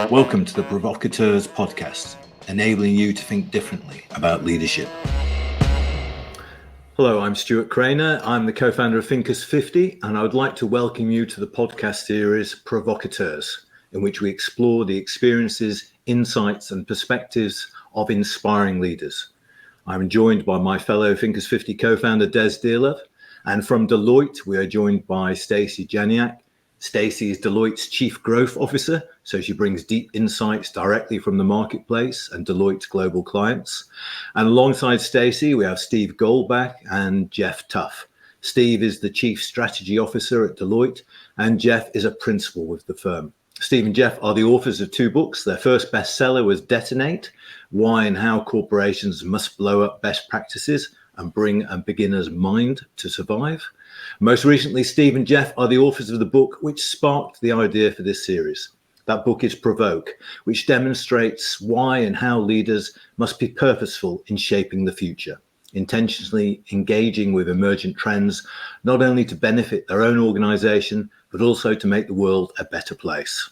Welcome to the Provocateurs podcast, enabling you to think differently about leadership. Hello, I'm Stuart Crainer. I'm the co-founder of Thinkers 50, and I would like to welcome you to the podcast series Provocateurs, in which we explore the experiences, insights, and perspectives of inspiring leaders. I'm joined by my fellow Thinkers 50 co-founder, Dearlove, and from Deloitte, we are joined by Stacy Janiak. Stacy is Deloitte's Chief Growth Officer, so she brings deep insights directly from the marketplace and Deloitte's global clients. And alongside Stacy, we have Steve Goldbach and Geoff Tuff. Steve is the Chief Strategy Officer at Deloitte, and Geoff is a principal with the firm. Steve and Geoff are the authors of two books. Their first bestseller was Detonate: Why and How Corporations Must Blow Up Best Practices and Bring a Beginner's Mind to Survive. Most recently, Steve and Geoff are the authors of the book which sparked the idea for this series. That book is Provoke, which demonstrates why and how leaders must be purposeful in shaping the future, intentionally engaging with emergent trends, not only to benefit their own organization, but also to make the world a better place.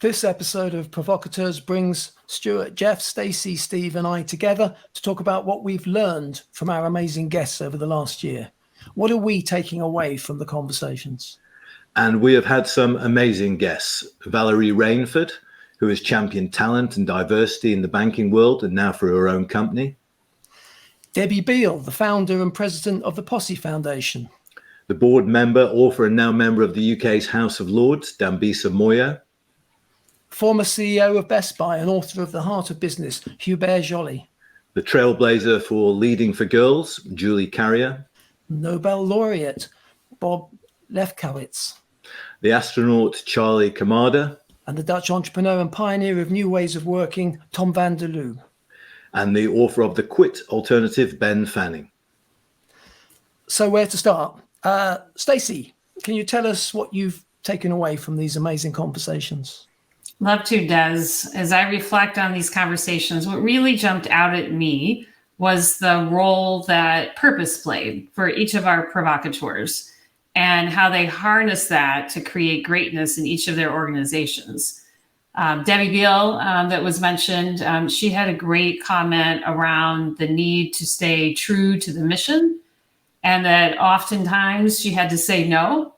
This episode of Provocateurs brings Stuart, Geoff, Stacy, Steve and I together to talk about what we've learned from our amazing guests over the last year. What are we taking away from the conversations? And we have had some amazing guests. Valerie Rainford, who has championed talent and diversity in the banking world and now for her own company. Bial, the founder and president of the Posse Foundation. The board member, author and now member of the UK's House of Lords, Dambisa Moyo. Former CEO of Best Buy and author of The Heart of Business, Hubert Joly. The trailblazer for Leading for Girls, Julie Carrier. Nobel Laureate, Bob Lefkowitz. The astronaut, Charlie Camarda. And the Dutch entrepreneur and pioneer of new ways of working, Tom van der Loo. And the author of The Quit Alternative, Ben Fanning. So where to start? Stacy, can you tell us what you've taken away from these amazing conversations? Love to, Des. As I reflect on these conversations, what really jumped out at me was the role that purpose played for each of our provocateurs and how they harness that to create greatness in each of their organizations. Bial, that was mentioned, she had a great comment around the need to stay true to the mission, and that oftentimes she had to say no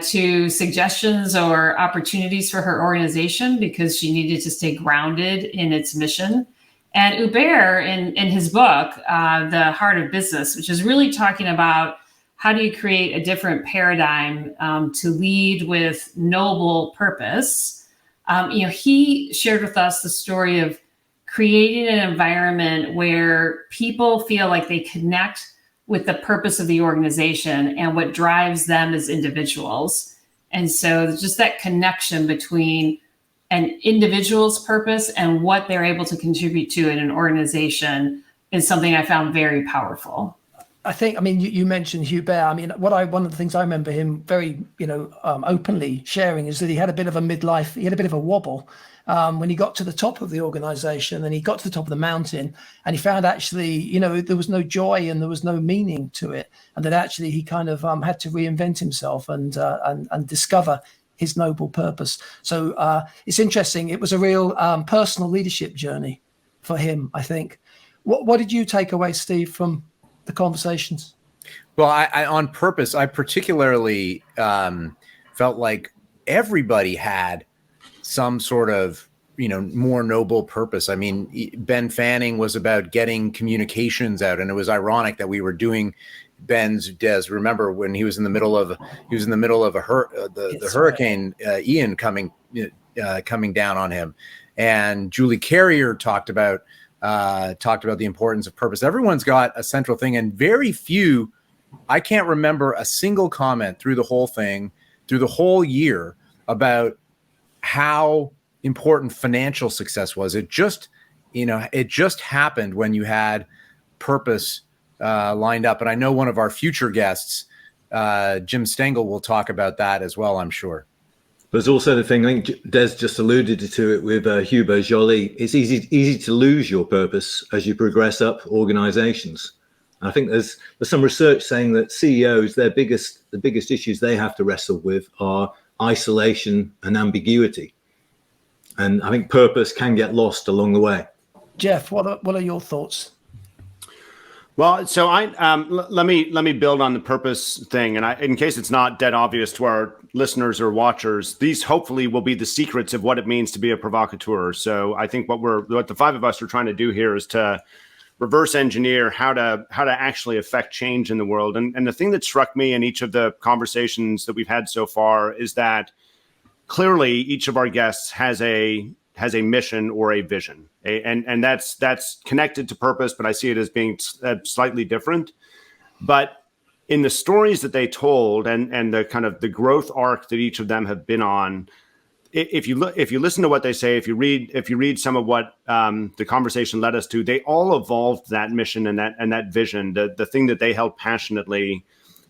to suggestions or opportunities for her organization because she needed to stay grounded in its mission. And Hubert, in his book, The Heart of Business, which is really talking about how do you create a different paradigm to lead with noble purpose. He shared with us the story of creating an environment where people feel like they connect with the purpose of the organization and what drives them as individuals. And so just that connection between an individual's purpose and what they're able to contribute to in an organization is something I found very powerful. You mentioned Hubert. One of the things I remember him very, openly sharing is that he had a bit of a wobble when he got to the top of the organization, and he got to the top of the mountain, and he found actually, there was no joy and there was no meaning to it, and that actually he kind of had to reinvent himself and discover his noble purpose. So it's interesting. It was a real personal leadership journey for him, I think. What did you take away, Steve, from the conversations? Well, I on purpose, I particularly felt like everybody had some sort of, more noble purpose. I mean, Ben Fanning was about getting communications out, and it was ironic that we were doing Ben's Des. Remember when he was in the middle of the hurricane Ian coming down on him, and Julie Carrier talked about the importance of purpose. Everyone's got a central thing, and very few. I can't remember a single comment through the whole thing, through the whole year, about how important financial success was. It just happened when you had purpose lined up. And I know one of our future guests, Jim Stengel, will talk about that as well, I'm sure. There's also the thing, I think Des just alluded to it with Hubert Joly. It's easy to lose your purpose as you progress up organizations. I think there's some research saying that CEOs, the biggest issues they have to wrestle with are isolation and ambiguity. And I think purpose can get lost along the way. Geoff, what are your thoughts? Well, so let me build on the purpose thing, and in case it's not dead obvious to our listeners or watchers, these hopefully will be the secrets of what it means to be a provocateur. So I think what the five of us are trying to do here is to reverse engineer how to actually affect change in the world. And the thing that struck me in each of the conversations that we've had so far is that clearly each of our guests has a mission or a vision, and that's connected to purpose, but I see it as being slightly different. But in the stories that they told and the kind of the growth arc that each of them have been on, if you listen to what they say, if you read some of what the conversation led us to, they all evolved that mission and that vision, the thing that they held passionately.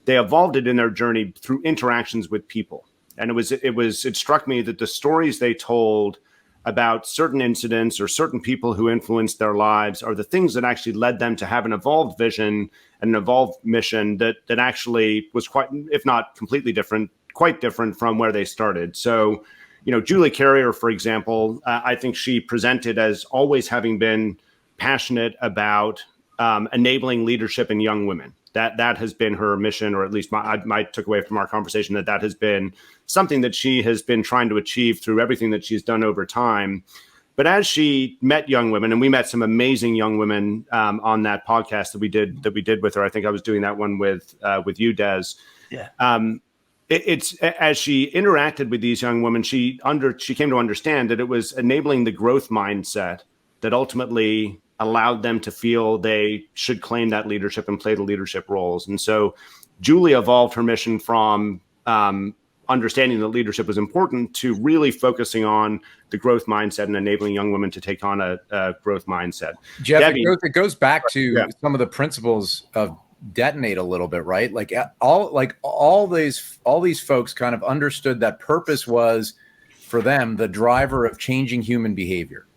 They evolved it in their journey through interactions with people, and it struck me that the stories they told about certain incidents or certain people who influenced their lives are the things that actually led them to have an evolved vision and an evolved mission that actually was quite, if not completely different, quite different from where they started. So, Julie Carrier, for example, I think she presented as always having been passionate about enabling leadership in young women. That has been her mission, or at least I took away from our conversation that has been something that she has been trying to achieve through everything that she's done over time. But as she met young women, and we met some amazing young women on that podcast that we did with her. I think I was doing that one with you, Des. Yeah. It's as she interacted with these young women, she came to understand that it was enabling the growth mindset that ultimately allowed them to feel they should claim that leadership and play the leadership roles. And so Julie evolved her mission from understanding that leadership was important to really focusing on the growth mindset and enabling young women to take on a growth mindset. Geoff, Debbie, it goes back to some of the principles of Detonate a little bit, right? All these folks kind of understood that purpose was for them the driver of changing human behavior.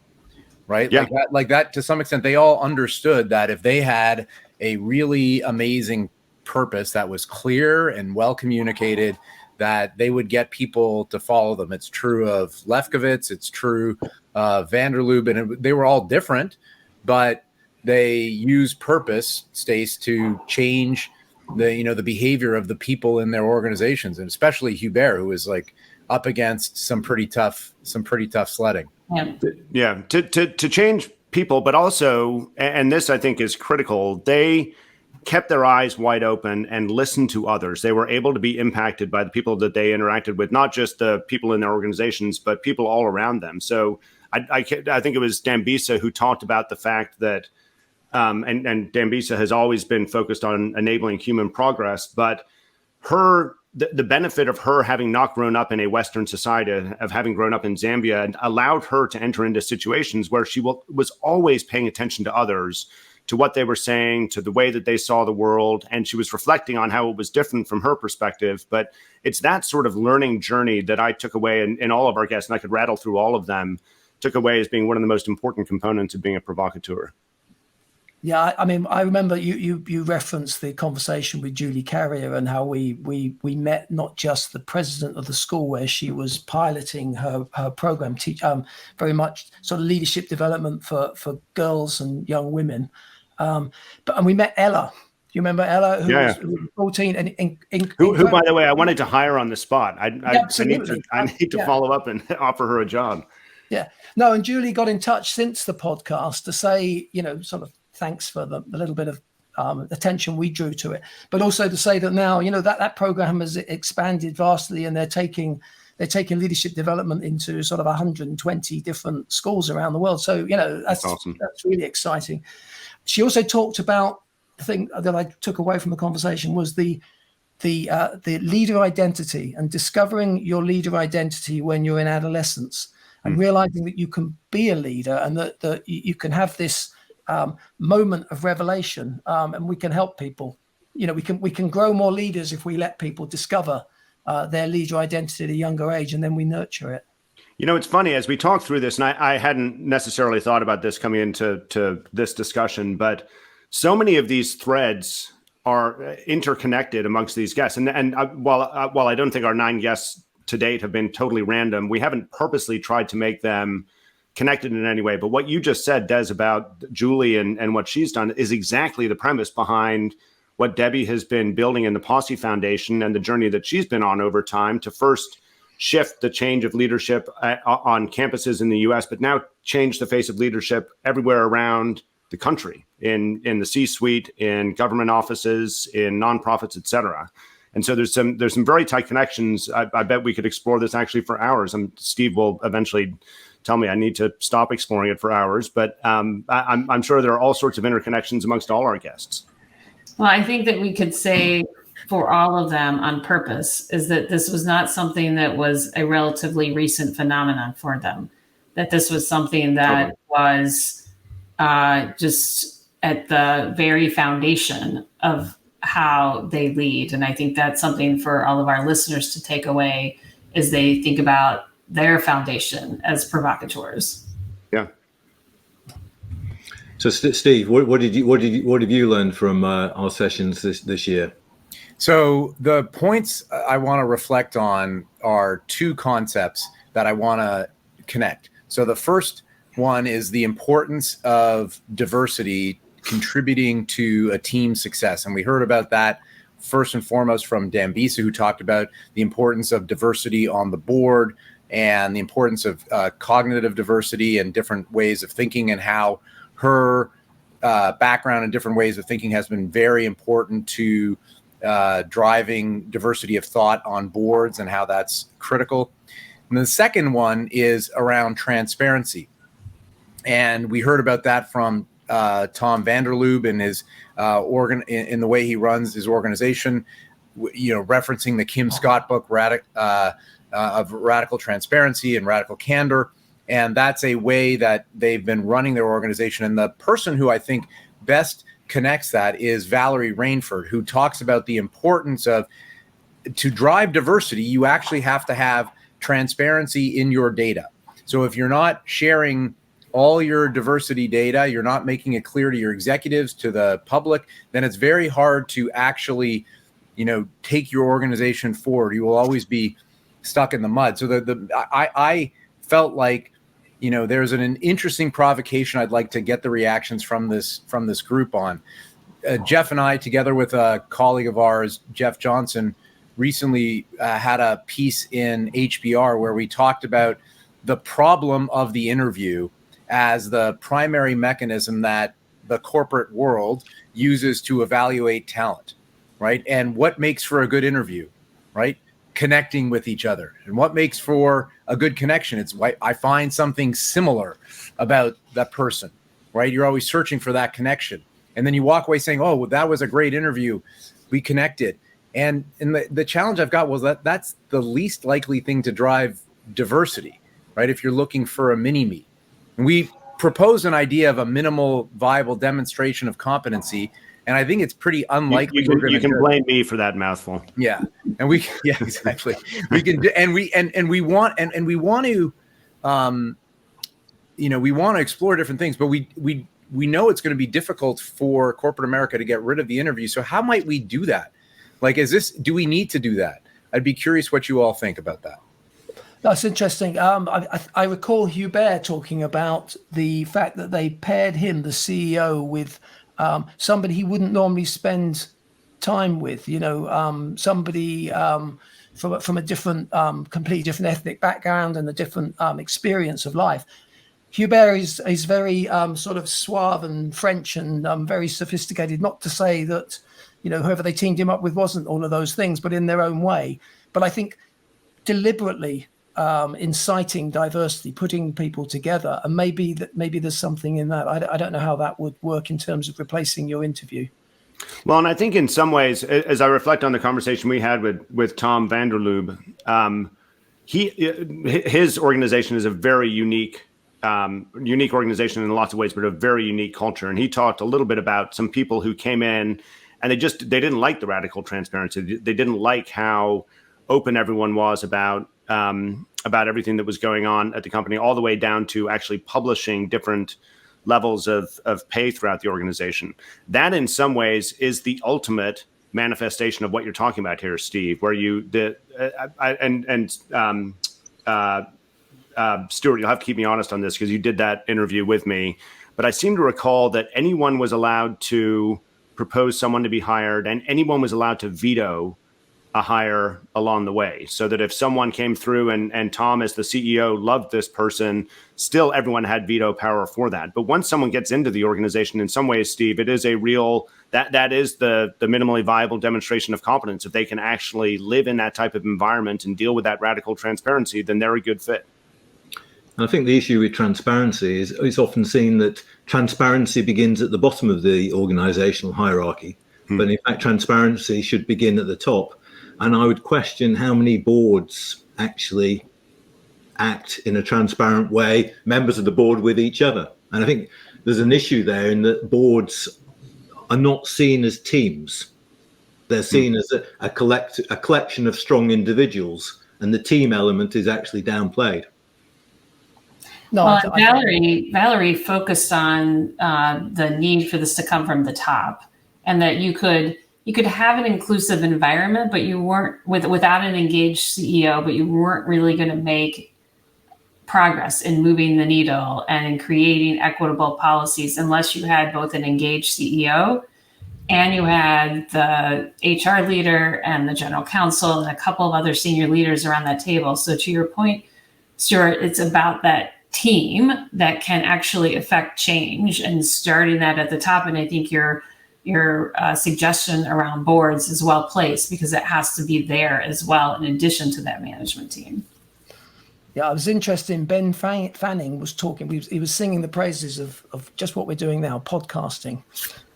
Right. Yeah. Like that to some extent, they all understood that if they had a really amazing purpose that was clear and well communicated, that they would get people to follow them. It's true of Lefkowitz. It's true of van der Lubbe, and they were all different, but they use purpose, Stace, to change the behavior of the people in their organizations, and especially Hubert, who is like up against some pretty tough sledding. Yeah, to change people, but also, and this I think is critical, they kept their eyes wide open and listened to others. They were able to be impacted by the people that they interacted with, not just the people in their organizations, but people all around them. So I think it was Dambisa who talked about the fact that, and Dambisa has always been focused on enabling human progress, but the benefit of her having not grown up in a Western society, of having grown up in Zambia, allowed her to enter into situations where she was always paying attention to others, to what they were saying, to the way that they saw the world. And she was reflecting on how it was different from her perspective. But it's that sort of learning journey that I took away in all of our guests, and I could rattle through all of them, took away as being one of the most important components of being a provocateur. Yeah, I mean, I remember you referenced the conversation with Julie Carrier and how we met not just the president of the school where she was piloting her program, very much sort of leadership development for girls and young women, but we met Ella. You remember Ella, who was 14 and who, by the way, I wanted to hire on the spot. I need to follow up and offer her a job. Yeah, no, and Julie got in touch since the podcast to say, sort of, thanks for the little bit of attention we drew to it, but also to say that now, that program has expanded vastly, and they're taking leadership development into sort of 120 different schools around the world. So, that's awesome. That's really exciting. She also talked about the thing that I took away from the conversation was the leader identity, and discovering your leader identity when you're in adolescence, and realizing that you can be a leader, and that you can have this moment of revelation, and we can help people. We can grow more leaders if we let people discover their leader identity at a younger age, and then we nurture it. It's funny as we talk through this, and I hadn't necessarily thought about this coming into this discussion, but so many of these threads are interconnected amongst these guests. And while I don't think our 9 guests to date have been totally random, we haven't purposely tried to make them connected in any way. But what you just said, Des, about Julie and what she's done is exactly the premise behind what Debbie has been building in the Posse Foundation and the journey that she's been on over time to first shift the change of leadership on campuses in the US, but now change the face of leadership everywhere around the country, in the C-suite, in government offices, in nonprofits, et cetera. And so there's some very tight connections. I bet we could explore this actually for hours. And Steve will eventually tell me I need to stop exploring it for hours. But I'm sure there are all sorts of interconnections amongst all our guests. Well, I think that we could say for all of them on purpose is that this was not something that was a relatively recent phenomenon for them, that this was something that was just at the very foundation of how they lead. And I think that's something for all of our listeners to take away as they think about their foundation as provocateurs. Yeah. So Steve, what have you learned from our sessions this year? So the points I want to reflect on are 2 concepts that I want to connect. So the first one is the importance of diversity contributing to a team's success. And we heard about that first and foremost from Dambisa, who talked about the importance of diversity on the board and the importance of cognitive diversity and different ways of thinking, and how her background and different ways of thinking has been very important to driving diversity of thought on boards and how that's critical. And the second one is around transparency. And we heard about that from Tom Vanderlube and his in the way he runs his organization, referencing the Kim Scott book, of Radical Transparency and Radical Candor. And that's a way that they've been running their organization. And the person who I think best connects that is Valerie Rainford, who talks about the importance of, to drive diversity, you actually have to have transparency in your data. So if you're not sharing all your diversity data, you're not making it clear to your executives, to the public, then it's very hard to actually, take your organization forward. You will always be stuck in the mud. So I felt like, there's an interesting provocation I'd like to get the reactions from this group on. Geoff and I, together with a colleague of ours, Geoff Johnson, recently had a piece in HBR where we talked about the problem of the interview as the primary mechanism that the corporate world uses to evaluate talent, right? And what makes for a good interview, right? Connecting with each other. And what makes for a good connection? It's why I find something similar about that person, right? You're always searching for that connection. And then you walk away saying, oh, well, that was a great interview. We connected. And the challenge I've got was that's the least likely thing to drive diversity, right? If you're looking for a mini-me. And we proposed an idea of a minimal viable demonstration of competency. And I think it's pretty unlikely you can blame me for that mouthful. Yeah. And yeah, exactly. We can do, and we want to, we want to explore different things, but we know it's going to be difficult for corporate America to get rid of the interview. So how might we do that? Like, do we need to do that? I'd be curious what you all think about that. That's interesting. I recall Hubert talking about the fact that they paired him, the CEO, with somebody he wouldn't normally spend time with, somebody from a different, completely different ethnic background and a different experience of life. Hubert is very sort of suave and French and very sophisticated, not to say that, whoever they teamed him up with wasn't all of those things, but in their own way. But I think deliberately inciting diversity, putting people together, and maybe there's something in that. I don't know how that would work in terms of replacing your interview. Well, and I think in some ways, as I reflect on the conversation we had with Tom Vanderlube, his organization is a very unique organization in lots of ways, but a very unique culture. And he talked a little bit about some people who came in and they didn't like the radical transparency. They didn't like how open everyone was about everything that was going on at the company, all the way down to actually publishing different levels of pay throughout the organization. That in some ways is the ultimate manifestation of what you're talking about here, Steve, where Stuart, you'll have to keep me honest on this because you did that interview with me, but I seem to recall that anyone was allowed to propose someone to be hired and anyone was allowed to veto a hire along the way, so that if someone came through and Tom as the CEO loved this person, still everyone had veto power for that. But once someone gets into the organization, in some ways, Steve, it is a real, that is the minimally viable demonstration of competence. If they can actually live in that type of environment and deal with that radical transparency, then they're a good fit. I think the issue with transparency is it's often seen that transparency begins at the bottom of the organizational hierarchy, but in fact, transparency should begin at the top. And I would question how many boards actually act in a transparent way, members of the board with each other. And I think there's an issue there in that boards are not seen as teams. They're seen as a collection of strong individuals, and the team element is actually downplayed. No, well, Valerie focused on the need for this to come from the top, and that you could have an inclusive environment, but you weren't without an engaged CEO, but you weren't really going to make progress in moving the needle and in creating equitable policies unless you had both an engaged CEO and you had the HR leader and the general counsel and a couple of other senior leaders around that table. So to your point, Stuart, it's about that team that can actually affect change and starting that at the top. And I think your suggestion around boards is well placed because it has to be there as well in addition to that management team. Yeah, I was interested in Ben Fanning was talking. He was singing the praises of just what we're doing now, podcasting.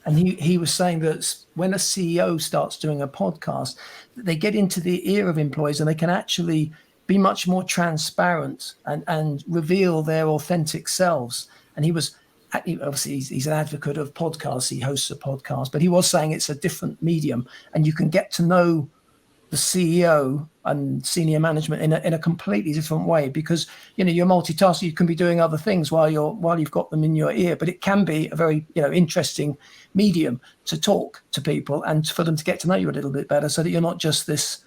And he was saying that when a CEO starts doing a podcast, they get into the ear of employees and they can actually be much more transparent and reveal their authentic selves. And he was obviously he's an advocate of podcasts. He hosts a podcast, but he was saying it's a different medium, and you can get to know the CEO and senior management in a completely different way because you're multitasking. You can be doing other things while you've got them in your ear, but it can be a very interesting medium to talk to people and for them to get to know you a little bit better, so that you're not just this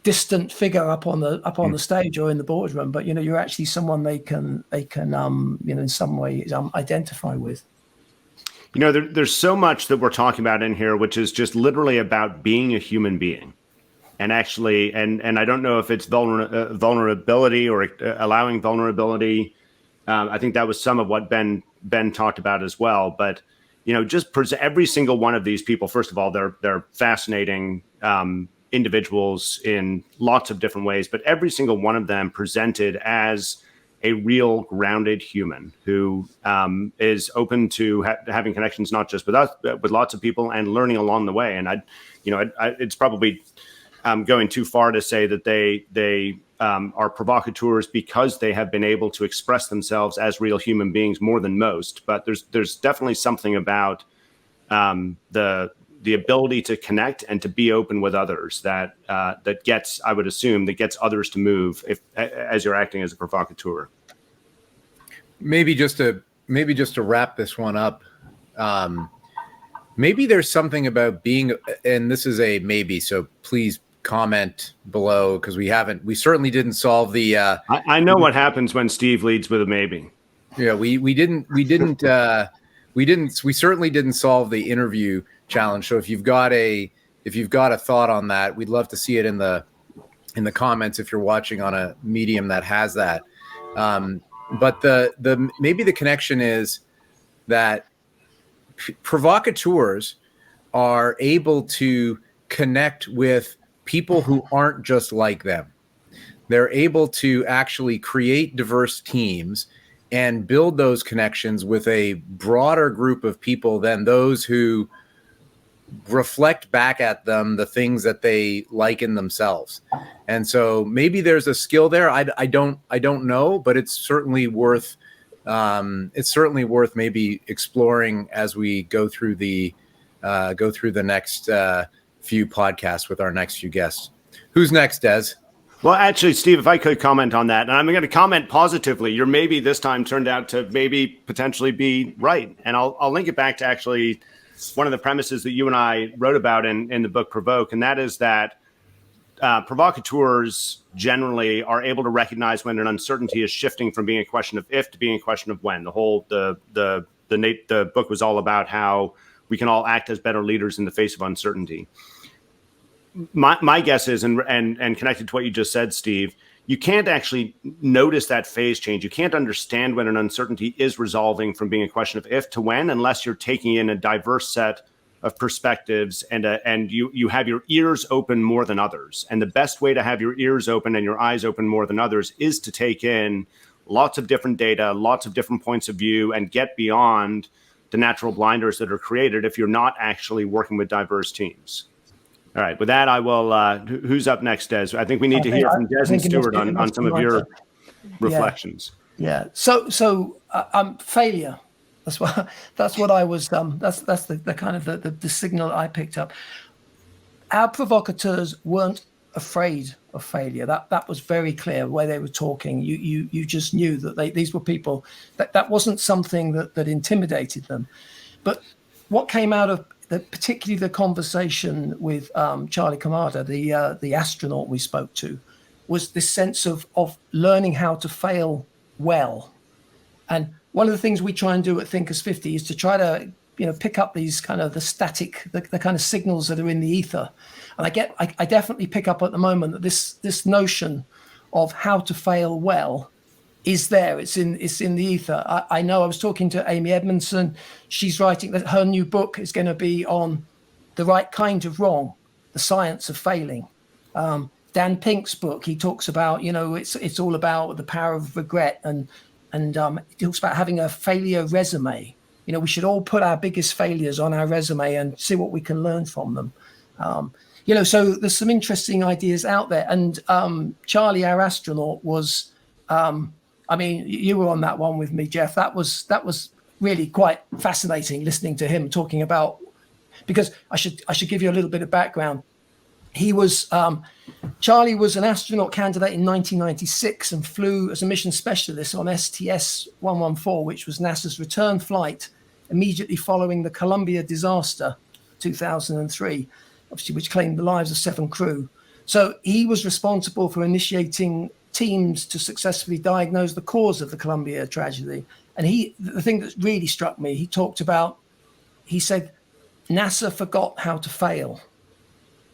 distant figure up on the stage or in the boardroom, but you're actually someone they can in some way identify with. There's so much that we're talking about in here, which is just literally about being a human being, and actually, and I don't know if it's vulnerability or allowing vulnerability. I think that was some of what Ben talked about as well. But just every single one of these people. First of all, they're fascinating individuals in lots of different ways, but every single one of them presented as a real grounded human who is open to having connections, not just with us, but with lots of people and learning along the way. And it's probably going too far to say that they are provocateurs because they have been able to express themselves as real human beings more than most. But there's definitely something about the ability to connect and to be open with others that gets, I would assume, that gets others to move as you're acting as a provocateur. Maybe just to wrap this one up, maybe there's something about being, and this is a maybe, so please comment below because we certainly didn't solve the. I know what happens when Steve leads with a maybe. Yeah, we certainly didn't solve the interview challenge. So if you've got a thought on that, we'd love to see it in the comments if you're watching on a medium that has that. But the maybe the connection is that provocateurs are able to connect with people who aren't just like them. They're able to actually create diverse teams and build those connections with a broader group of people than those who reflect back at them the things that they like in themselves. And so maybe there's a skill there. I don't know, but it's certainly worth maybe exploring as we go through the next few podcasts with our next few guests. Who's next, Des? Well, actually, Steve, if I could comment on that, and I'm going to comment positively, your maybe this time turned out to maybe potentially be right. And I'll link it back to actually one of the premises that you and I wrote about in the book Provoke, and that is that provocateurs generally are able to recognize when an uncertainty is shifting from being a question of if to being a question of when. The book was all about how we can all act as better leaders in the face of uncertainty. My guess is, and connected to what you just said, Steve, you can't actually notice that phase change. You can't understand when an uncertainty is resolving from being a question of if to when, unless you're taking in a diverse set of perspectives and you have your ears open more than others. And the best way to have your ears open and your eyes open more than others is to take in lots of different data, lots of different points of view, and get beyond the natural blinders that are created if you're not actually working with diverse teams. All right. With that, I will. Who's up next, Des? I think we need to hear from Des and Stuart on some of your reflections. Yeah. So failure. That's what I was. That's the kind of the signal I picked up. Our provocateurs weren't afraid of failure. That was very clear where they were talking. You just knew that these were people that wasn't something that intimidated them. But what came out of particularly the conversation with Charlie Camarda, the astronaut we spoke to, was this sense of learning how to fail well. And one of the things we try and do at Thinkers 50 is to try to pick up these kind of the static, the kind of signals that are in the ether. And I definitely pick up at the moment that this notion of how to fail well is there. It's in the ether. I know I was talking to Amy Edmondson. She's writing that her new book is going to be on the right kind of wrong, the science of failing. Dan Pink's book, he talks about, it's all about the power of regret and he talks about having a failure resume. We should all put our biggest failures on our resume and see what we can learn from them. So there's some interesting ideas out there. And Charlie, our astronaut, was, you were on that one with me, Geoff. That was really quite fascinating listening to him talking about, because I should give you a little bit of background. He was Charlie was an astronaut candidate in 1996 and flew as a mission specialist on STS-114, which was NASA's return flight immediately following the Columbia disaster, 2003, obviously, which claimed the lives of 7 crew. So he was responsible for initiating teams to successfully diagnose the cause of the Columbia tragedy. And the thing that really struck me, he said, NASA forgot how to fail.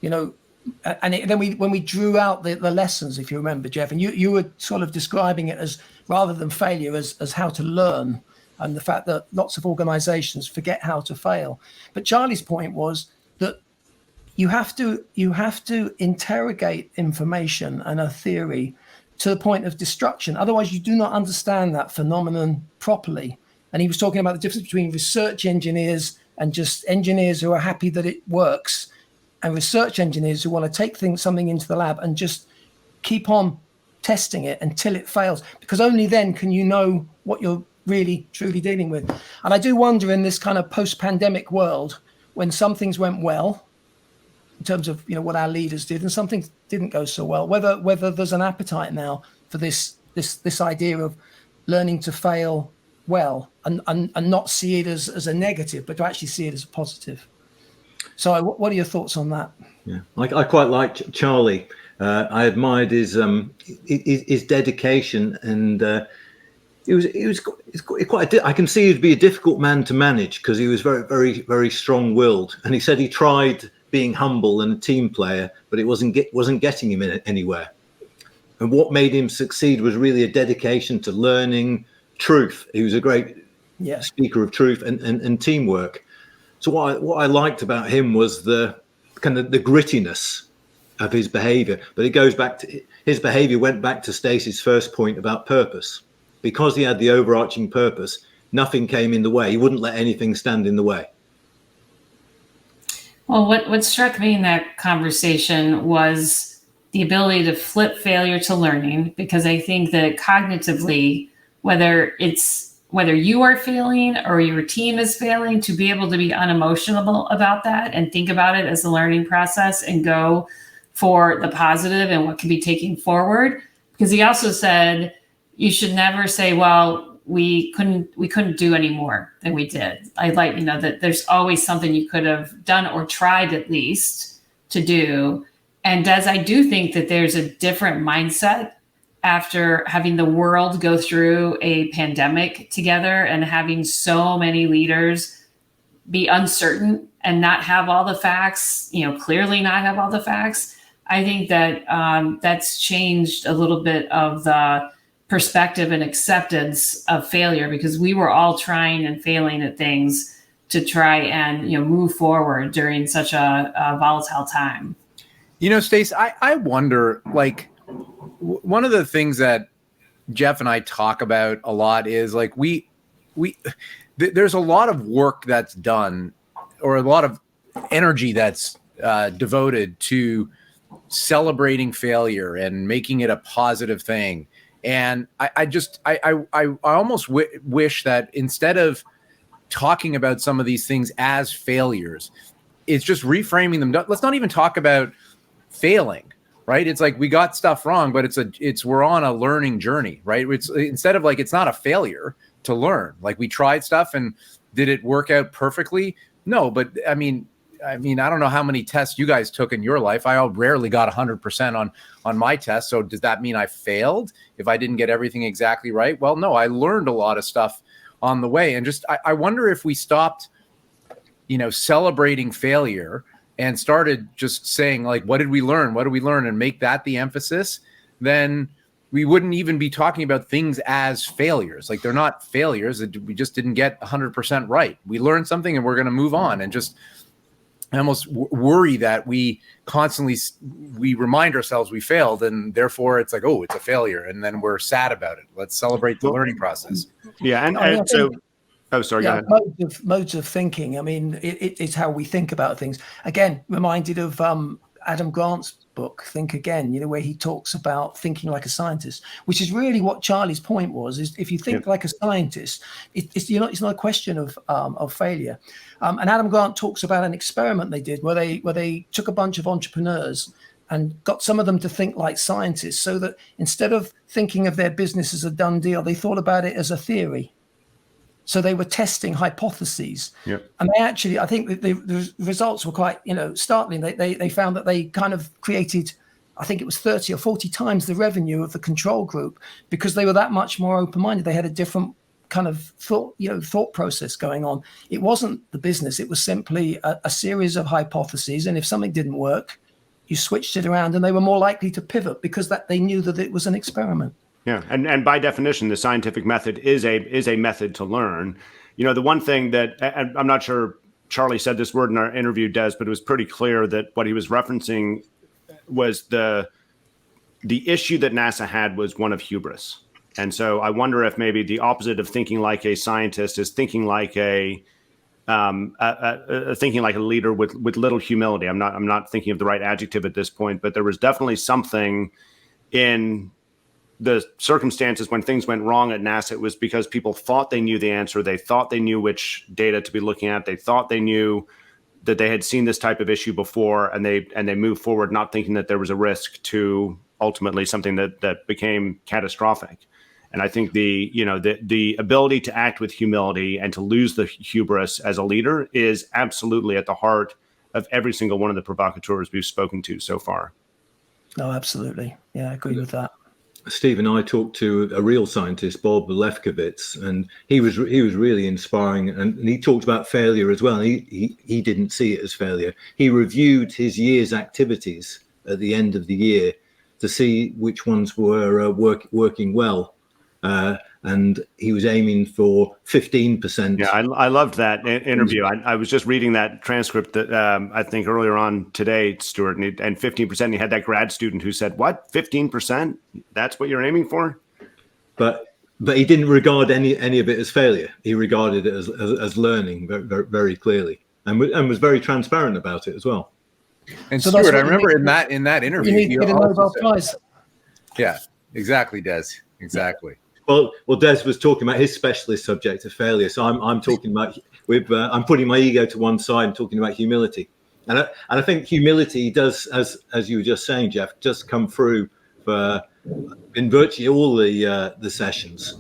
And then when we drew out the lessons, if you remember, Geoff, and you were sort of describing it as, rather than failure, as how to learn, and the fact that lots of organizations forget how to fail. But Charlie's point was that you have to interrogate information and a theory to the point of destruction. Otherwise, you do not understand that phenomenon properly. And he was talking about the difference between research engineers and just engineers who are happy that it works, and research engineers who want to take something into the lab and just keep on testing it until it fails, because only then can you know what you're really truly dealing with. And I do wonder, in this kind of post-pandemic world, when some things went well in terms of what our leaders did and some things didn't go so well, whether there's an appetite now for this idea of learning to fail well and not see it as a negative, but to actually see it as a positive. So what are your thoughts on that? Yeah, I quite liked Charlie. I admired his dedication, and he was quite. I can see he'd be a difficult man to manage because he was very, very, very strong-willed. And he said he tried being humble and a team player, but it wasn't getting him anywhere. And what made him succeed was really a dedication to learning truth. He was a great speaker of truth and teamwork. So what I liked about him was the kind of the grittiness of his behavior. But it goes back to his behavior went back to Stacy's first point about purpose. Because he had the overarching purpose, nothing came in the way. He wouldn't let anything stand in the way. Well, what struck me in that conversation was the ability to flip failure to learning, because I think that cognitively, whether you are failing or your team is failing, to be able to be unemotional about that and think about it as a learning process and go for the positive and what can be taken forward. Because he also said you should never say, well, we couldn't do any more than we did. I like, that there's always something you could have done or tried at least to do. And Des, I do think that there's a different mindset after having the world go through a pandemic together and having so many leaders be uncertain and not have all the facts, clearly not have all the facts. I think that that's changed a little bit of the perspective and acceptance of failure, because we were all trying and failing at things to try and move forward during such a volatile time. Stace, I wonder, like, one of the things that Geoff and I talk about a lot is like there's a lot of work that's done, or a lot of energy that's devoted to celebrating failure and making it a positive thing. And I almost wish that instead of talking about some of these things as failures, it's just reframing them. Let's not even talk about failing, right? It's like we got stuff wrong, but we're on a learning journey, right? It's instead of like, it's not a failure to learn. Like, we tried stuff and did it work out perfectly? No, but I mean, I don't know how many tests you guys took in your life. I rarely got 100% on my test. So does that mean I failed if I didn't get everything exactly right? Well, no, I learned a lot of stuff on the way. And just, I wonder if we stopped, celebrating failure and started just saying, like, what did we learn? What did we learn? And make that the emphasis, then we wouldn't even be talking about things as failures. Like, they're not failures. We just didn't get 100% right. We learned something and we're going to move on. And just, I almost worry that we constantly, we remind ourselves we failed, and therefore it's like, oh, it's a failure. And then we're sad about it. Let's celebrate the learning process. Yeah. And so, sorry, go ahead. Modes of thinking. I mean, it's how we think about things. Again, reminded of Adam Grant's book, Think Again, where he talks about thinking like a scientist, which is really what Charlie's point was, is if you think like a scientist, it's not a question of failure. And Adam Grant talks about an experiment they did where they took a bunch of entrepreneurs and got some of them to think like scientists, so that instead of thinking of their business as a done deal, they thought about it as a theory. So they were testing hypotheses. Yep. And they actually, I think the results were quite, startling. They found that they kind of created, I think it was 30 or 40 times the revenue of the control group, because they were that much more open-minded. They had a different kind of thought process going on. It wasn't the business. It was simply a series of hypotheses. And if something didn't work, you switched it around, and they were more likely to pivot because that they knew that it was an experiment. Yeah, and by definition, the scientific method is a method to learn. The one thing that, and I'm not sure Charlie said this word in our interview, Des, but it was pretty clear that what he was referencing was the issue that NASA had was one of hubris. And so I wonder if maybe the opposite of thinking like a scientist is thinking like a leader with little humility. I'm not thinking of the right adjective at this point, but there was definitely something in the circumstances when things went wrong at NASA. It was because people thought they knew the answer. They thought they knew which data to be looking at. They thought they knew that they had seen this type of issue before, and they moved forward not thinking that there was a risk to ultimately something that became catastrophic. And I think the ability to act with humility and to lose the hubris as a leader is absolutely at the heart of every single one of the provocateurs we've spoken to so far. No, absolutely. Yeah, I agree with that. Steve and I talked to a real scientist, Bob Lefkowitz, and he was really inspiring. And he talked about failure as well. He didn't see it as failure. He reviewed his year's activities at the end of the year to see which ones were working well. And he was aiming for 15%. Yeah, I loved that interview. I was just reading that transcript that I think earlier on today, Stuart, and 15%. He had that grad student who said, "What, 15%? That's what you're aiming for?" But he didn't regard any of it as failure. He regarded it as learning very, very clearly, and was very transparent about it as well. And so Stuart, I remember in that interview, you need to get a Nobel Prize. Yeah, exactly, Des. Exactly. Well, Des was talking about his specialist subject of failure. So I'm talking about I'm putting my ego to one side and talking about humility. And I think humility does, as you were just saying, Geoff, just come through in virtually all the sessions.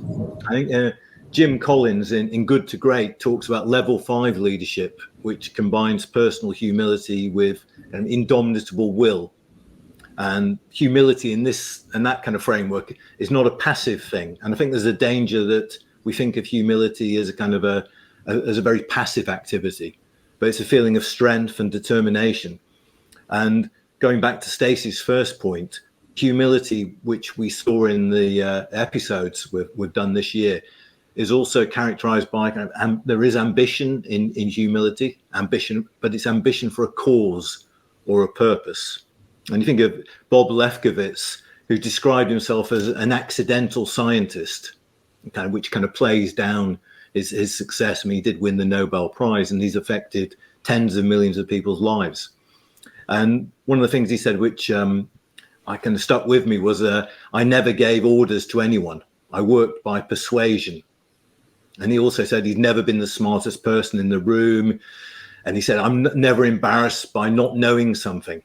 I think Jim Collins in Good to Great talks about level 5 leadership, which combines personal humility with an indomitable will. And humility in this and that kind of framework is not a passive thing. And I think there's a danger that we think of humility as a kind of as a very passive activity, but it's a feeling of strength and determination. And going back to Stacy's first point, humility, which we saw in the episodes we've done this year, is also characterized by there is ambition in humility, but it's ambition for a cause or a purpose. And you think of Bob Lefkowitz, who described himself as an accidental scientist, which kind of plays down his success. I mean, he did win the Nobel Prize, and he's affected tens of millions of people's lives. And one of the things he said, which I kind of stuck with me, was I never gave orders to anyone. I worked by persuasion. And he also said he'd never been the smartest person in the room. And he said, I'm never embarrassed by not knowing something.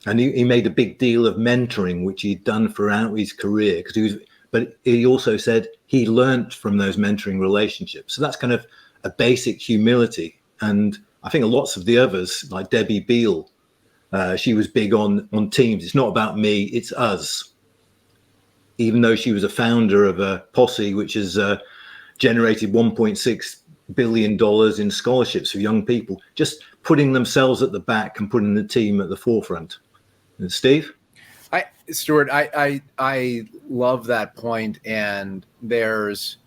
And he made a big deal of mentoring, which he'd done throughout his career, but he also said he learnt from those mentoring relationships. So that's kind of a basic humility. And I think lots of the others, like Debbie Bial, she was big on teams. It's not about me, it's us. Even though she was a founder of a Posse, which has generated $1.6 billion in scholarships for young people, just putting themselves at the back and putting the team at the forefront. And Steve? Stuart, I love that point. And there's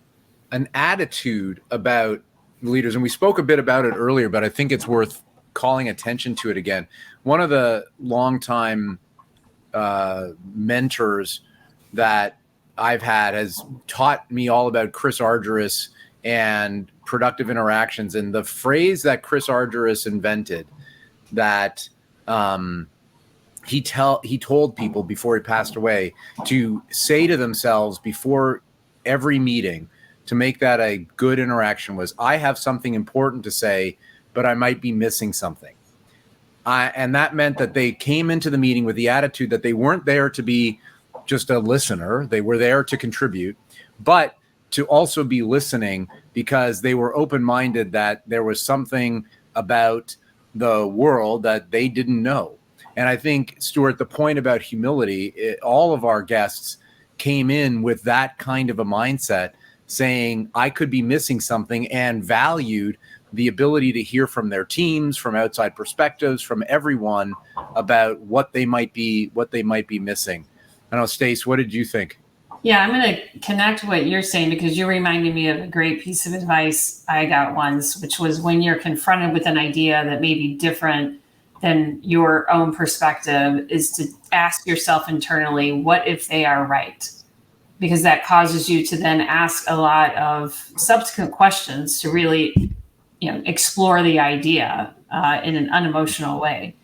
an attitude about leaders, and we spoke a bit about it earlier, but I think it's worth calling attention to it again. One of the longtime mentors that I've had has taught me all about Chris Argyris and productive interactions. And the phrase that Chris Argyris invented, that he told people before he passed away to say to themselves before every meeting to make that a good interaction, was, I have something important to say, but I might be missing something. And that meant that they came into the meeting with the attitude that they weren't there to be just a listener. They were there to contribute, but to also be listening because they were open-minded that there was something about the world that they didn't know. And I think, Stuart, the point about humility, all of our guests came in with that kind of a mindset, saying, I could be missing something, and valued the ability to hear from their teams, from outside perspectives, from everyone about what they might be missing. I know, Stace, what did you think? Yeah, I'm going to connect what you're saying, because you reminded me of a great piece of advice I got once, which was when you're confronted with an idea that may be different than your own perspective, is to ask yourself internally, what if they are right? Because that causes you to then ask a lot of subsequent questions to really, explore the idea in an unemotional way.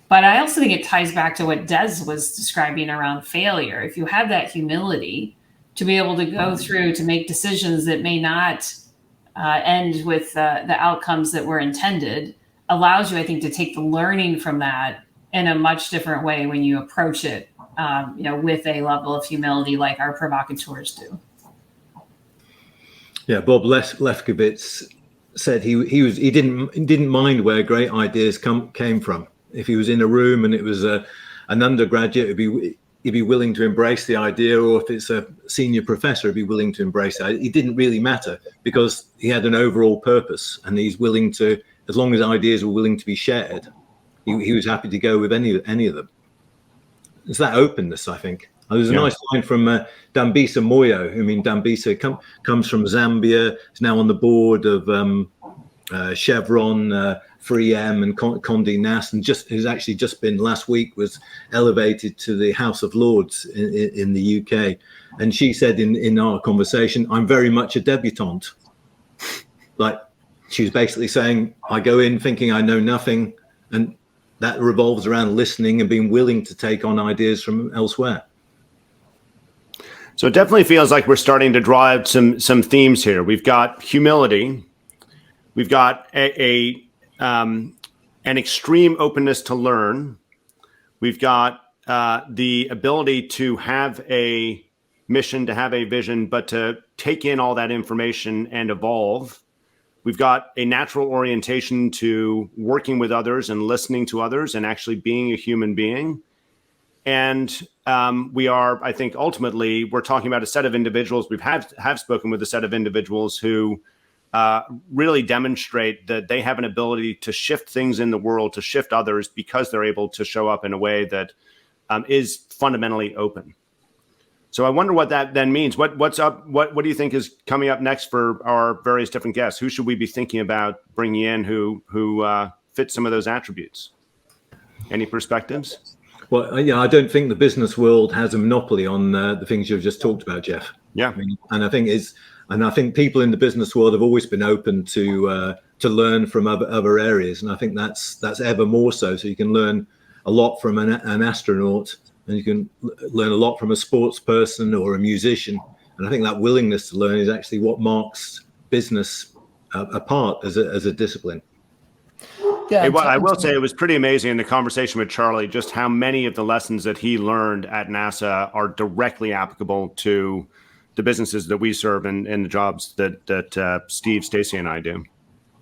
But I also think it ties back to what Des was describing around failure. If you have that humility to be able to go through to make decisions that may not end with the outcomes that were intended, allows you, I think, to take the learning from that in a much different way when you approach it, with a level of humility like our provocateurs do. Yeah, Bob Lefkowitz said he didn't mind where great ideas came from. If he was in a room and it was an undergraduate, he'd be willing to embrace the idea, or if it's a senior professor, he'd be willing to embrace it. It didn't really matter, because he had an overall purpose, and he's willing to, as long as ideas were willing to be shared, he was happy to go with any of them. It's that openness, I think. There's a nice line from Dambisa Moyo. I mean, Dambisa comes from Zambia. He's now on the board of Chevron, 3M, and Condé Nast, and has actually just been last week was elevated to the House of Lords in the UK. And she said in our conversation, I'm very much a debutante. Like, she was basically saying, I go in thinking I know nothing, and that revolves around listening and being willing to take on ideas from elsewhere. So it definitely feels like we're starting to draw out some themes here. We've got humility. We've got a an extreme openness to learn. We've got the ability to have a mission, to have a vision, but to take in all that information and evolve. We've got a natural orientation to working with others and listening to others and actually being a human being. And we are, I think, ultimately, we're talking about a set of individuals. We've have spoken with a set of individuals who really demonstrate that they have an ability to shift things in the world, to shift others, because they're able to show up in a way that is fundamentally open. So I wonder what that then means. What's up? What do you think is coming up next for our various different guests? Who should we be thinking about bringing in who fit some of those attributes? Any perspectives? Well, yeah, I don't think the business world has a monopoly on the things you've just talked about, Geoff. Yeah, I mean, and I think people in the business world have always been open to learn from other areas, and I think that's ever more so. So you can learn a lot from an astronaut, and you can learn a lot from a sports person or a musician. And I think that willingness to learn is actually what marks business apart as a discipline. Yeah, well, I will say it was pretty amazing in the conversation with Charlie, just how many of the lessons that he learned at NASA are directly applicable to the businesses that we serve and the jobs that Steve, Stacy, and I do.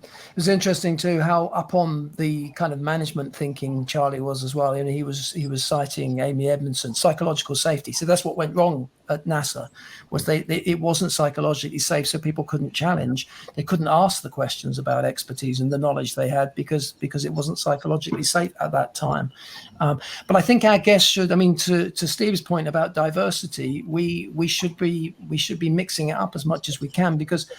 It was interesting too how up on the kind of management thinking Charlie was as well. You know, he was citing Amy Edmondson, psychological safety. So that's what went wrong at NASA, was it wasn't psychologically safe, so people couldn't challenge. They couldn't ask the questions about expertise and the knowledge they had because it wasn't psychologically safe at that time. But I think our guests should. I mean, to Steve's point about diversity, we should be mixing it up as much as we can, because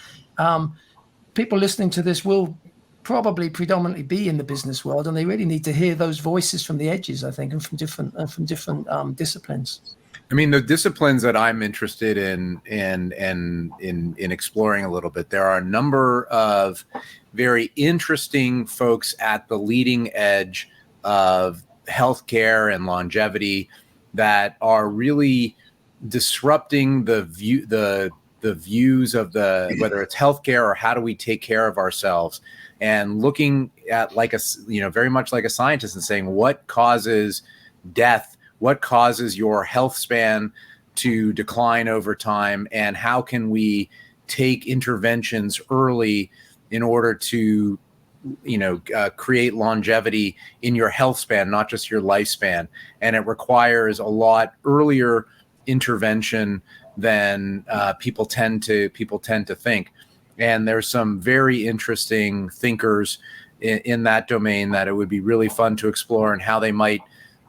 people listening to this will probably predominantly be in the business world, and they really need to hear those voices from the edges, I think, and from different disciplines. I mean, the disciplines that I'm interested in exploring a little bit, there are a number of very interesting folks at the leading edge of healthcare and longevity that are really disrupting the views of whether it's healthcare or how do we take care of ourselves, and looking at very much like a scientist and saying what causes death, what causes your health span to decline over time, and how can we take interventions early in order to create longevity in your health span, not just your lifespan. And it requires a lot earlier intervention than people tend to think. And there's some very interesting thinkers in that domain that it would be really fun to explore, and how they might,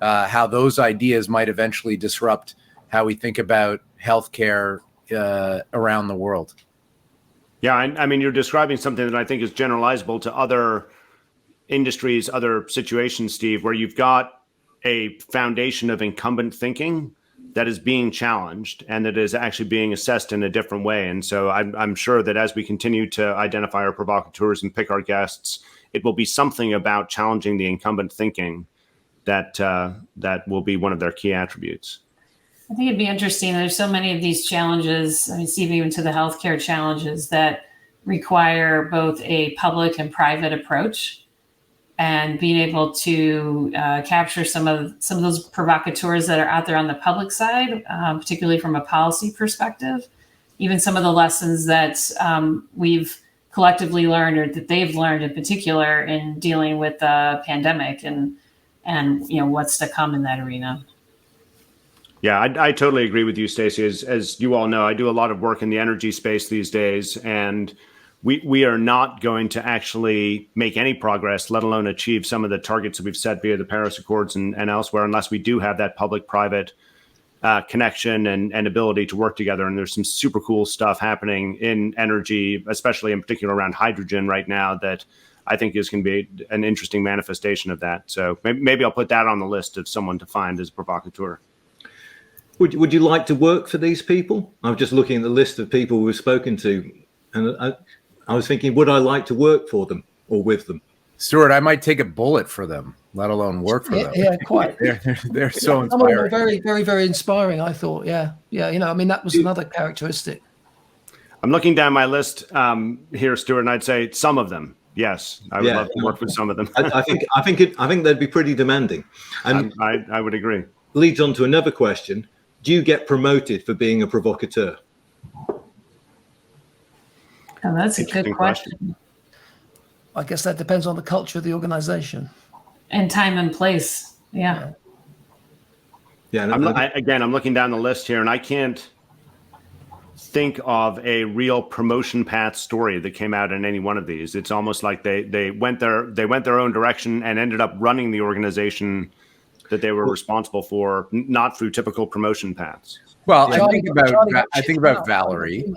how those ideas might eventually disrupt how we think about healthcare around the world. Yeah, I mean, you're describing something that I think is generalizable to other industries, other situations, Steve, where you've got a foundation of incumbent thinking that is being challenged and that is actually being assessed in a different way. And so I'm sure that as we continue to identify our provocateurs and pick our guests, it will be something about challenging the incumbent thinking that will be one of their key attributes. I think it'd be interesting. There's so many of these challenges, I mean, Steve, even to the healthcare challenges, that require both a public and private approach. And being able to capture some of those provocateurs that are out there on the public side, particularly from a policy perspective, even some of the lessons that we've collectively learned, or that they've learned in particular, in dealing with the pandemic and what's to come in that arena. Yeah, I totally agree with you, Stacy. As you all know, I do a lot of work in the energy space these days, and we are not going to actually make any progress, let alone achieve some of the targets that we've set via the Paris Accords and elsewhere, unless we do have that public-private connection and ability to work together. And there's some super cool stuff happening in energy, especially in particular around hydrogen right now, that I think is going to be an interesting manifestation of that. So maybe I'll put that on the list of someone to find as a provocateur. Would you like to work for these people? I'm just looking at the list of people we've spoken to, and I was thinking, would I like to work for them or with them? Stuart, I might take a bullet for them, let alone work for them. Yeah, quite. They're so inspiring. Very, very, very inspiring, I thought. Yeah. I mean, that was another characteristic. I'm looking down my list here, Stuart, and I'd say some of them. Yes, I would love to work with some of them. I think they'd be pretty demanding. And I would agree. Leads on to another question. Do you get promoted for being a provocateur? Oh, that's a good question. I guess that depends on the culture of the organization. And time and place. Yeah. I'm looking down the list here, and I can't think of a real promotion path story that came out in any one of these. It's almost like they went their own direction and ended up running the organization that they were responsible for, not through typical promotion paths. Well, I think about Valerie.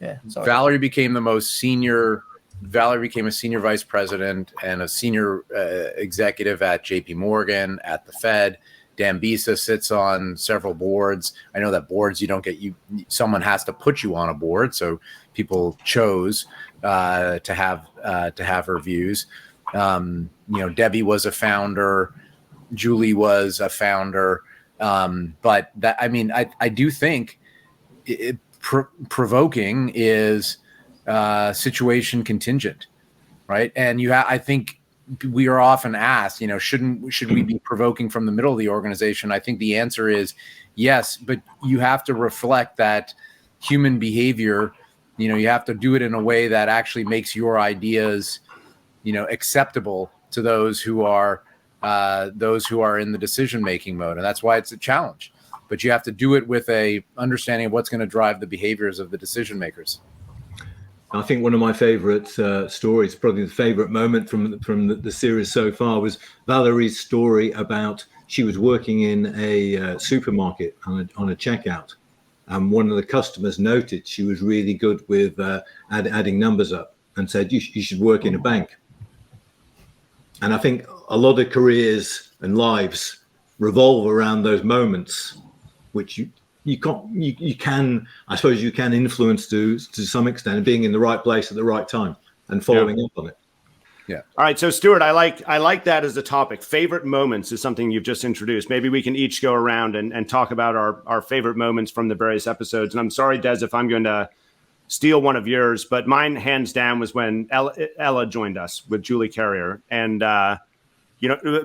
Yeah, Valerie became a senior vice president and a senior executive at JP Morgan, at the Fed. Dambisa sits on several boards. I know that boards someone has to put you on a board, so people chose to have her views. Debbie was a founder, Julie was a founder, but that, I mean, I do think provoking is situation contingent, right? And I think we are often asked, should we be provoking from the middle of the organization? I think the answer is yes, but you have to reflect that human behavior. You have to do it in a way that actually makes your ideas, acceptable to those who are in the decision-making mode. And that's why it's a challenge, but you have to do it with a understanding of what's going to drive the behaviors of the decision makers. I think one of my favorite stories, probably the favorite moment from the series so far, was Valerie's story about she was working in a supermarket on a checkout. And one of the customers noted she was really good with adding numbers up and said, you should work in a bank. And I think a lot of careers and lives revolve around those moments, which you can influence to some extent, being in the right place at the right time and following up on it. Yeah. All right. So Stuart, I like that as a topic. Favorite moments is something you've just introduced. Maybe we can each go around and talk about our favorite moments from the various episodes. And I'm sorry, Des, if I'm going to steal one of yours, but mine hands down was when Ella joined us with Julie Carrier. And,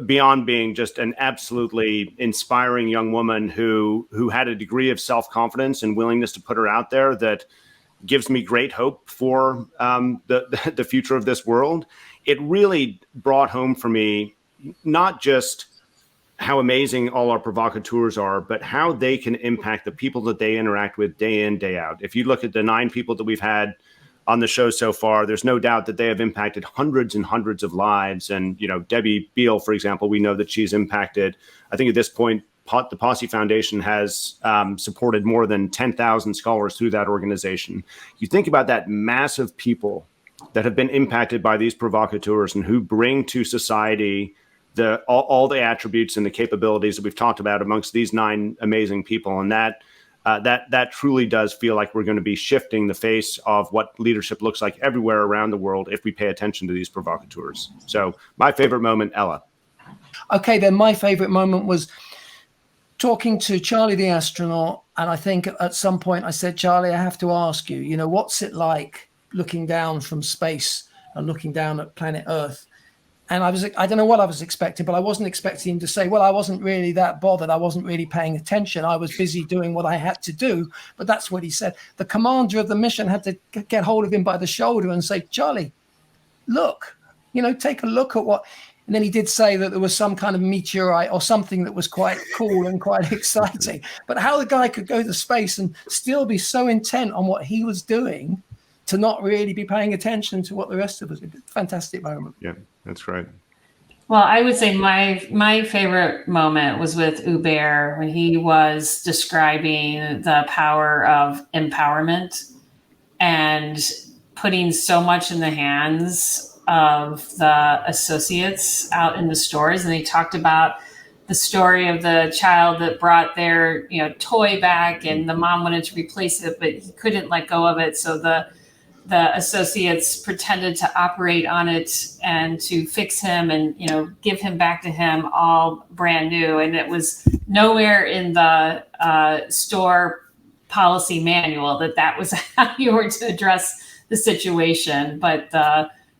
beyond being just an absolutely inspiring young woman who had a degree of self-confidence and willingness to put her out there that gives me great hope for the future of this world. It really brought home for me not just how amazing all our provocateurs are, but how they can impact the people that they interact with day in, day out. If you look at the 9 people that we've had on the show so far, there's no doubt that they have impacted hundreds and hundreds of lives. And, Debbie Bial, for example, we know that she's impacted, I think at this point, the Posse Foundation has supported more than 10,000 scholars through that organization. You think about that massive people that have been impacted by these provocateurs and who bring to society all the attributes and the capabilities that we've talked about amongst these 9 amazing people. And that truly does feel like we're going to be shifting the face of what leadership looks like everywhere around the world if we pay attention to these provocateurs. So my favorite moment, Ella. Okay, then my favorite moment was talking to Charlie the astronaut. And I think at some point I said, Charlie, I have to ask you, what's it like looking down from space and looking down at planet Earth? And I don't know what I was expecting, but I wasn't expecting him to say, well, I wasn't really that bothered. I wasn't really paying attention. I was busy doing what I had to do. But that's what he said. The commander of the mission had to get hold of him by the shoulder and say, Charlie, look, take a look at what. And then he did say that there was some kind of meteorite or something that was quite cool and quite exciting. But how the guy could go to space and still be so intent on what he was doing to not really be paying attention to what the rest of us did. Fantastic moment. Yeah, that's great. Well, I would say my favorite moment was with Hubert when he was describing the power of empowerment and putting so much in the hands of the associates out in the stores. And he talked about the story of the child that brought their toy back and the mom wanted to replace it, but he couldn't let go of it. So the associates pretended to operate on it and to fix him and, give him back to him all brand new. And it was nowhere in the store policy manual that was how you were to address the situation. But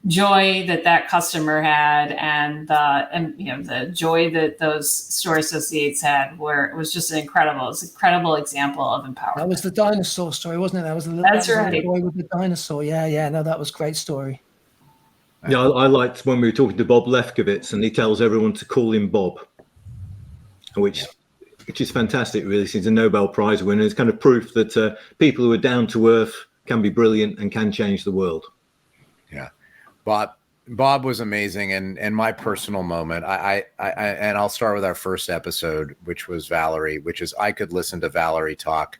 joy that customer had, and the joy that those store associates had, where it was just an incredible example of empowerment. That was the dinosaur story, wasn't it? That was the boy with the dinosaur. Yeah. No, that was a great story. Yeah, I liked when we were talking to Bob Lefkowitz, and he tells everyone to call him Bob, which is fantastic, really. He's a Nobel Prize winner. It's kind of proof that people who are down to earth can be brilliant and can change the world. Yeah. Bob was amazing. And my personal moment, and I'll start with our first episode, which was Valerie, I could listen to Valerie talk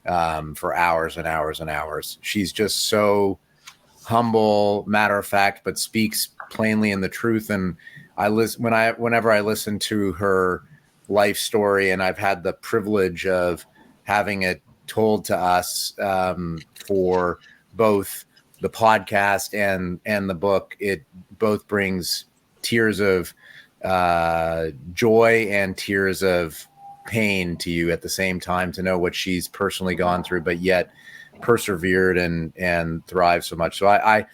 for hours and hours and hours. She's just so humble, matter of fact, but speaks plainly in the truth. And whenever I listen to her life story, and I've had the privilege of having it told to us for both the podcast and the book, it both brings tears of joy and tears of pain to you at the same time, to know what she's personally gone through, but yet persevered and thrived so much. So I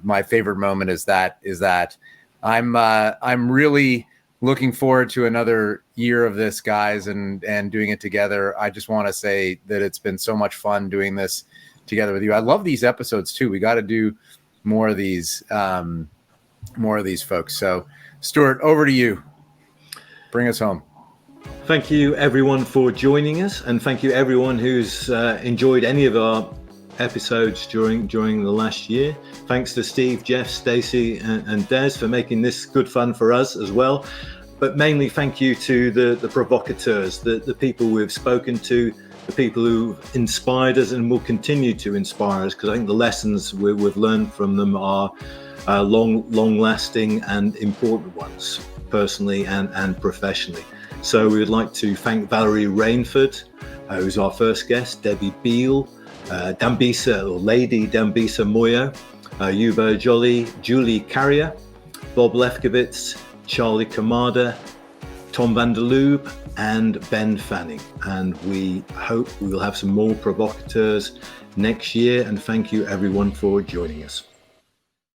my favorite moment is that I'm really looking forward to another year of this, guys, and doing it together. I just want to say that it's been so much fun doing this together with you. I love these episodes too. We got to do more of these folks. So Stuart, over to you. Bring us home. Thank you everyone for joining us, and thank you everyone who's enjoyed any of our episodes during the last year. Thanks to Steve, Geoff, Stacy and Des for making this good fun for us as well. But mainly thank you to the provocateurs, the people we've spoken to, the people who inspired us and will continue to inspire us, because I think the lessons we've learned from them are long-lasting and important ones, personally and professionally. So we would like to thank Valerie Rainford, who's our first guest, Debbie Bial, Lady Dambisa Moyo, Hubert Joly, Julie Carrier, Bob Lefkowitz, Charlie Camarda, Tom van der Lubbe, and Ben Fanning. And we hope we will have some more provocateurs next year. And thank you everyone for joining us.